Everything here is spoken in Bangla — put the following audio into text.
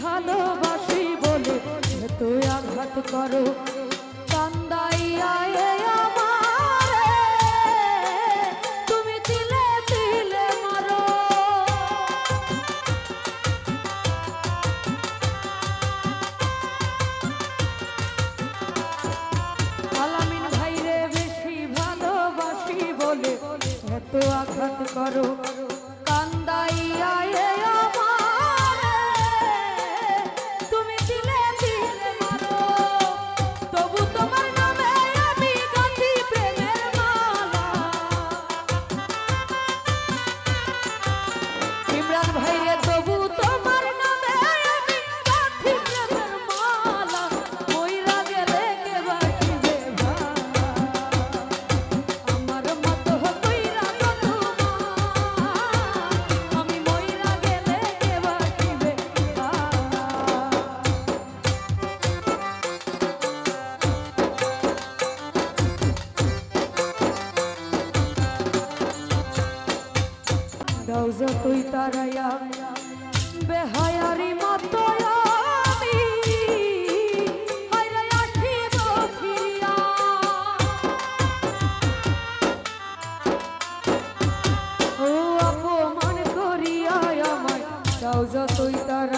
ভালোবাসি বলে তুই আঘাত করো কান্দাইয়া আমারে তুমি দিলে দিলে মারো আলামিন ভাইরে বেশি ভালোবাসি বলে এত আঘাত করো কান্দাইয়া যতই তারাইয়া বেহায়ারি মতো আমি হায়রে আসিব ফিরিয়া ও অপমান করিয়া আমায় তাও যতই তারা